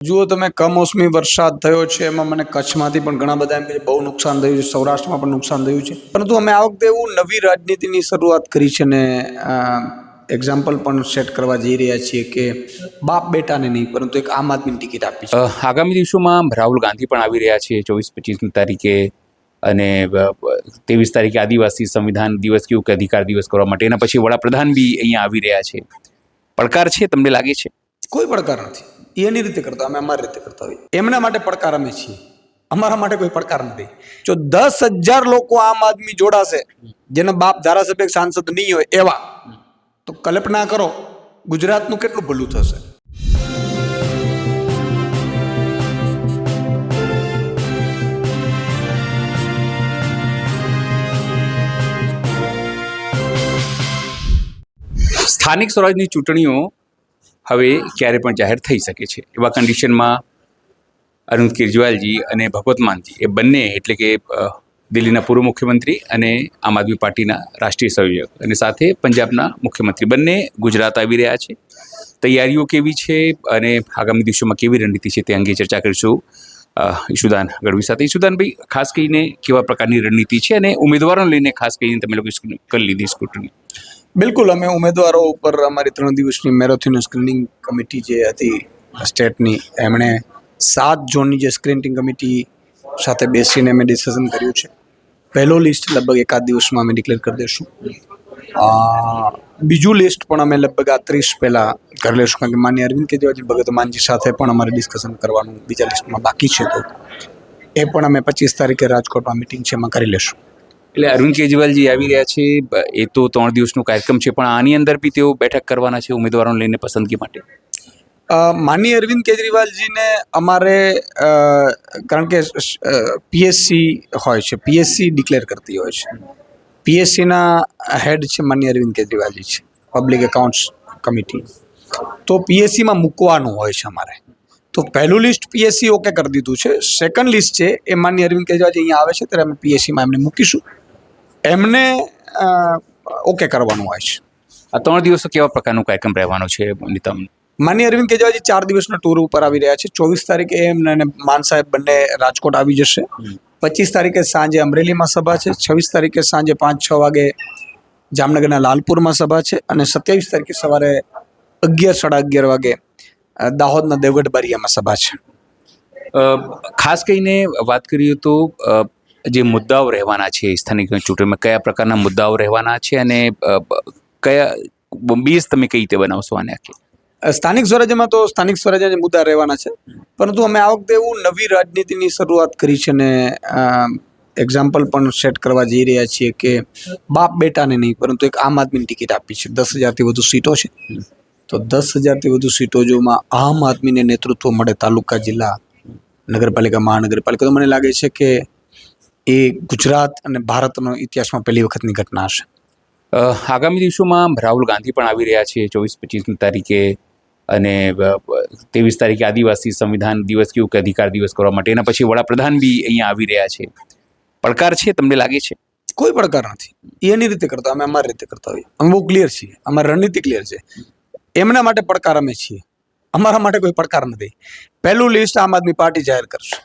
જુઓ તમે કમોસમી વરસાદ થયો છે એમાં મને કચ્છમાંથી પણ ઘણા બધા એમ કે બહુ નુકસાન થયું છે, સૌરાષ્ટ્રમાં પણ નુકસાન થયું છે, પરંતુ અમે આ વખતે એવું નવી રાજનીતિની શરૂઆત કરી છે ને એક્ઝામ્પલ પણ સેટ કરવા જઈ રહ્યા છીએ કે બાપ બેટાને નહીં પરંતુ એક આમ આદમીની ટિકિટ આપી છે. આગામી દિવસોમાં રાહુલ ગાંધી પણ આવી રહ્યા છે 24-25 તારીખે અને 23 તારીખે આદિવાસી સંવિધાન દિવસ કેવું કે અધિકાર દિવસ કરવા માટે એના પછી વડાપ્રધાન બી અહીંયા આવી રહ્યા છે. પડકાર છે તમને લાગે છે? કોઈ પડકાર નથી, એની રીતે કરતા અમે અમારી રીતે કરતા હોઈએ. એમના માટે પડકાર અમે છીએ, અમારા માટે કોઈ પડકાર નથી. જો 10,000 લોકો આમ આદમી જોડાશે જેના બાપ ધારાસભ્ય સાંસદ નહીં હોય એવા, તો કલ્પના કરો ગુજરાતનું કેટલું ભલું થશે. સ્થાનિક સ્વરાજની ચૂંટણીઓ હવે ક્યારે પણ જાહેર થઈ શકે છે. એવા કન્ડિશનમાં અરવિંદ કેજરીવાલજી અને ભગવત માનજી એ બંને એટલે કે દિલ્હીના પૂર્વ મુખ્યમંત્રી અને આમ આદમી પાર્ટીના રાષ્ટ્રીય સંયોજક અને સાથે પંજાબના મુખ્યમંત્રી બંને ગુજરાત આવી રહ્યા છે. તૈયારીઓ કેવી છે અને આગામી દિવસોમાં કેવી રણનીતિ છે તે અંગે ચર્ચા કરીશું ઈશુદાન ગઢવી સાથે. ઈશુદાનભાઈ, ખાસ કરીને કેવા પ્રકારની રણનીતિ છે અને ઉમેદવારોને લઈને ખાસ કરીને તમે લોકો કરી લીધી સ્ક્રુટની? બિલકુલ, અમે ઉમેદવારો ઉપર અમારી 3 દિવસની મેરેથોન સ્ક્રીનિંગ કમિટી જે હતી સ્ટેટની, એમણે 7 ઝોનની જે સ્ક્રીનિંગ કમિટી સાથે બેસીને અમે ડિસ્કશન કર્યું છે. પહેલો લિસ્ટ લગભગ એકાદ દિવસમાં અમે ડિક્લેર કરી દઈશું. બીજું લિસ્ટ પણ અમે લગભગ આ 30 પહેલાં કરી લઈશું, કારણ કે માન્ય અરવિંદ કેજરીવાલજી ભગત માનજી સાથે પણ અમારે ડિસ્કશન કરવાનું બીજા લિસ્ટમાં બાકી છે, તો એ પણ અમે 25 તારીખે રાજકોટમાં મિટિંગ છે એમાં કરી લઈશું. એટલે અરવિંદ કેજરીવાલજી આવી રહ્યા છે, એ તો 3 દિવસનો કાર્યક્રમ છે, પણ આની અંદર બી તેઓ બેઠક કરવાના છે ઉમેદવારોને લઈને પસંદગી માટે. માનનીય અરવિંદ કેજરીવાલજીને અમારે કારણ કે પીએસસી હોય છે, પીએસસી ડિક્લેર કરતી હોય છે. પીએસસીના હેડ છે માનનીય અરવિંદ કેજરીવાલજી છે, પબ્લિક એકાઉન્ટ્સ કમિટી. તો પીએસસીમાં મૂકવાનું હોય છે અમારે. તો પહેલું લિસ્ટ પીએસસી ઓકે કરી દીધું છે. સેકન્ડ લિસ્ટ છે એ માનનીય અરવિંદ કેજરીવાલજી અહીંયા આવે છે ત્યારે અમે પીએસસીમાં એમને મૂકીશું, એમને ઓકે કરવાનું હોય છે. આ 3 દિવસો કેવા પ્રકારનો કાર્યક્રમ રહેવાનો છે નીતમ? માનનીય અરવિંદ કેજરીવાલજી 4 દિવસના ટૂર ઉપર આવી રહ્યા છે. 24 તારીખે એમને અને માન સાહેબ બંને રાજકોટ આવી જશે. 25 તારીખે સાંજે અમરેલીમાં સભા છે. 26 તારીખે સાંજે 5-6 વાગે જામનગરના લાલપુરમાં સભા છે અને 27 તારીખે સવારે 11-11:30 વાગે દાહોદના દેવગઢ બારિયામાં સભા છે. ખાસ કરીને વાત કરીએ તો જે મુદ્દાઓ રહેવાના છે સ્થાનિક ચૂંટણીમાં, કયા પ્રકારના મુદ્દાઓ રહેવાના છે અને કયા બેઝ તમે કઈ રીતે બનાવશો આને આખી? સ્થાનિક સ્વરાજ્યમાં તો સ્થાનિક સ્વરાજ્યના મુદ્દા રહેવાના છે, પરંતુ અમે આ વખતે એવું નવી રાજનીતિની શરૂઆત કરી છે ને એક્ઝામ્પલ પણ સેટ કરવા જઈ રહ્યા છીએ કે બાપ બેટાને નહીં પરંતુ એક આમ આદમીની ટિકિટ આપી છે. 10,000થી વધુ સીટો છે, તો 10,000થી વધુ સીટો જોમાં આમ આદમીને નેતૃત્વ મળે તાલુકા, જિલ્લા, નગરપાલિકા, મહાનગરપાલિકા, તો મને લાગે છે કે એ ગુજરાત અને ભારતનો ઇતિહાસમાં પહેલી વખતની ઘટના હશે. આગામી દિવસોમાં રાહુલ ગાંધી પણ આવી રહ્યા છે 24-25 તારીખે અને 23 તારીખે આદિવાસી સંવિધાન દિવસ કેવું કે અધિકાર દિવસ કરવા માટે એના પછી વડાપ્રધાન બી અહીંયા આવી રહ્યા છે. પડકાર છે તમને લાગે છે? કોઈ પડકાર નથી, એની રીતે કરતા અમે અમારી રીતે કરતા હોઈએ. અમે બહુ ક્લિયર છીએ, અમારી રણનીતિ ક્લિયર છે. એમના માટે પડકાર અમે છીએ, અમારા માટે કોઈ પડકાર નથી. પહેલું લિસ્ટ આમ આદમી પાર્ટી જાહેર કરશે.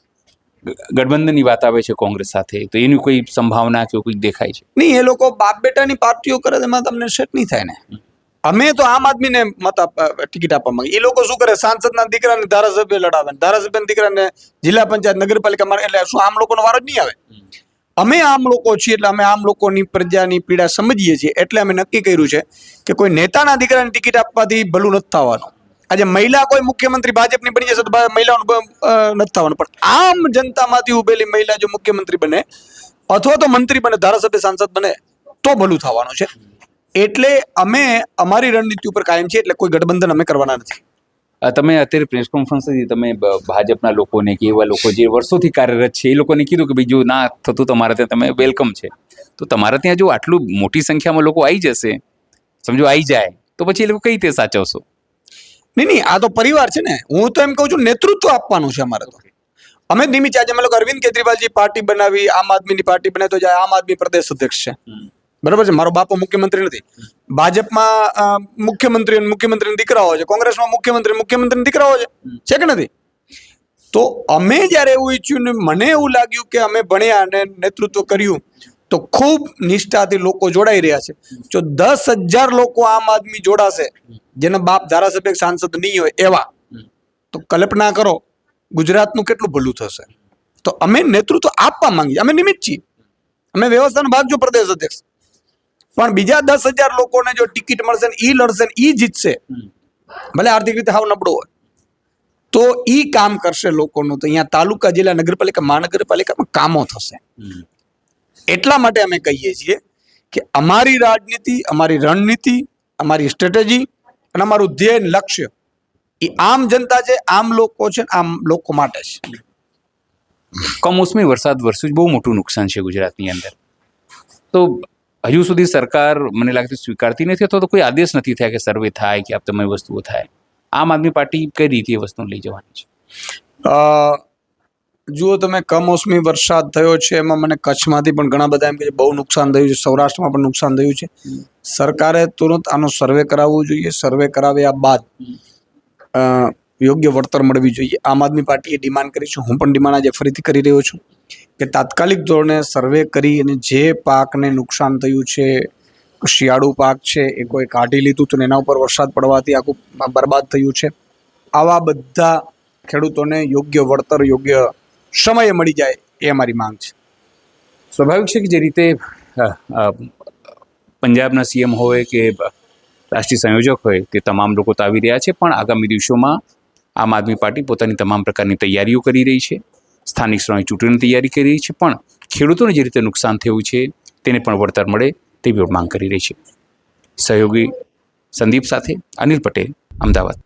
ગઠબંધનની વાત આવે છે કોંગ્રેસ સાથે, તો એની કોઈ સંભાવના કે કોઈ દેખાય છે? નહીં, એ લોકો બાપ બેટાની પાર્ટીઓ કરે એમાં તમને સેટ નહીં થાય ને. અમે તો આમ આદમીને ટિકિટ આપવા માંગીએ. એ લોકો શું કરે, સાંસદના દીકરાને ધારાસભ્ય લડાવે, ધારાસભ્યના દીકરાને જિલ્લા પંચાયત, નગરપાલિકા, એટલે શું આમ લોકોનો વારો જ નહીં આવે? અમે આમ લોકો છીએ એટલે અમે આમ લોકોની પ્રજાની પીડા સમજીએ છીએ, એટલે અમે નક્કી કર્યું છે કે કોઈ નેતાના દીકરાને ટિકિટ આપવાથી ભલું નથી થવાનું. આજે મહિલા કોઈ મુખ્યમંત્રી ભાજપની બની જશે તો મહિલાઓનું નથી થવાનું, પણ આમ જનતામાંથી ઉભેલી મહિલા જો મુખ્યમંત્રી બને અથવા તો મંત્રી બને, ધારાસભ્ય, સાંસદ બને તો ભલું થવાનું છે. એટલે અમે અમારી રણનીતિ ઉપર કાયમ છીએ, એટલે કોઈ ગઠબંધન અમે કરવાના નથી. તમે અત્યારે પ્રેસ કોન્ફરન્સથી તમે ભાજપના લોકોને કે એવા લોકો જે વર્ષોથી કાર્યરત છે એ લોકોને કીધું કે ભાઈ જો ના થતું તમારે ત્યાં તમે વેલકમ છે, તો તમારા ત્યાં જો આટલું મોટી સંખ્યામાં લોકો આવી જશે, સમજો આવી જાય, તો પછી એ લોકો કઈ રીતે સાચવશો? નહીં, આ તો પરિવાર છે ને. હું તો એમ કહું છું નેતૃત્વ આપવાનું છે અમારે. તો અમે ધીમી આજે અમે લોકો અરવિંદ કેજરીવાલજી પાર્ટી બનાવી, આમ આદમીની પાર્ટી બનાવી, તો આમ આદમી પ્રદેશ અધ્યક્ષ છે. બરાબર છે. મારો બાપો મુખ્યમંત્રી નથી. ભાજપમાં મુખ્યમંત્રી દીકરાઓ છે, કોંગ્રેસમાં મુખ્યમંત્રી દીકરાઓ છે કે નથી? તો અમે જ્યારે એવું ઈચ્છ્યું ને મને એવું લાગ્યું કે અમે ભણ્યા અને નેતૃત્વ કર્યું તો ખૂબ નિષ્ઠાથી લોકો જોડાઈ રહ્યા છે. જો 10,000 લોકો આમ આદમી જોડાશે જેના બાપ ધારાસભ્ય સાંસદ નહીં હોય એવા, તો કલ્પના કરો ગુજરાતનું કેટલું ભલું થશે. તો અમે નેતૃત્વ આપવા માંગીએ, અમે નિમિત્ત છીએ, અમે વ્યવસ્થાનો ભાગ જો પ્રદેશ અધ્યક્ષ, પણ બીજા 10,000 લોકોને જો ટિકિટ મળશે ને ઈ લડશે ને ઈ જીતશે, ભલે આર્થિક રીતે હાવ નબળો હોય, તો ઈ કામ કરશે લોકોનું. તો અહીંયા તાલુકા, જિલ્લા, નગરપાલિકા, મહાનગરપાલિકામાં કામો થશે. એટલા માટે અમે કહીએ છીએ કે અમારી રાજનીતિ, અમારી રણનીતિ, અમારી સ્ટ્રેટેજી અને અમારું ધ્યેય, લક્ષ્ય એ આમ જનતા છે, આમ લોકો છે, આમ લોકો માટે છે. કમોસમી વરસાદ વરસ્યું બહુ મોટું નુકસાન છે ગુજરાતની અંદર. તો હજુ સુધી સરકાર મને લાગે છે સ્વીકારતી નથી, અથવા તો કોઈ આદેશ નથી થયા કે સર્વે થાય કે આ તમામ વસ્તુઓ થાય. આમ આદમી પાર્ટી કઈ રીતે એ વસ્તુ લઈ જવાની છે? જુઓ તમે, કમોસમી વરસાદ થયો છે એમાં મને કચ્છમાંથી પણ ઘણા બધા એમ કે બહુ નુકસાન થયું છે, સૌરાષ્ટ્રમાં પણ નુકસાન થયું છે. સરકારે તુરંત આનો સર્વે કરાવવું જોઈએ. સર્વે કરાવ્યા બાદ યોગ્ય વળતર મળવી જોઈએ. આમ આદમી પાર્ટીએ ડિમાન્ડ કરી છે, હું પણ ડિમાન્ડ આજે ફરીથી કરી રહ્યો છું કે તાત્કાલિક ધોરણે સર્વે કરી અને જે પાકને નુકસાન થયું છે, શિયાળુ પાક છે એ કોઈ કાઢી લીધું તો એના ઉપર વરસાદ પડવાથી આખું બરબાદ થયું છે, આવા બધા ખેડૂતોને યોગ્ય વળતર યોગ્ય સમયે મળી જાય એ અમારી માંગ છે. સ્વાભાવિક છે કે જે રીતે પંજાબના સીએમ હોય કે રાષ્ટ્રીય સંયોજક હોય તે તમામ લોકો તો આવી રહ્યા છે, પણ આગામી દિવસોમાં આમ આદમી પાર્ટી પોતાની તમામ પ્રકારની તૈયારીઓ કરી રહી છે. સ્થાનિક સ્વરાજની ચૂંટણીની તૈયારી કરી રહી છે, પણ ખેડૂતોને જે રીતે નુકસાન થયું છે તેને પણ વળતર મળે તેવી માંગ કરી રહી છે. સહયોગી સંદીપ સાથે અનિલ પટેલ, અમદાવાદ.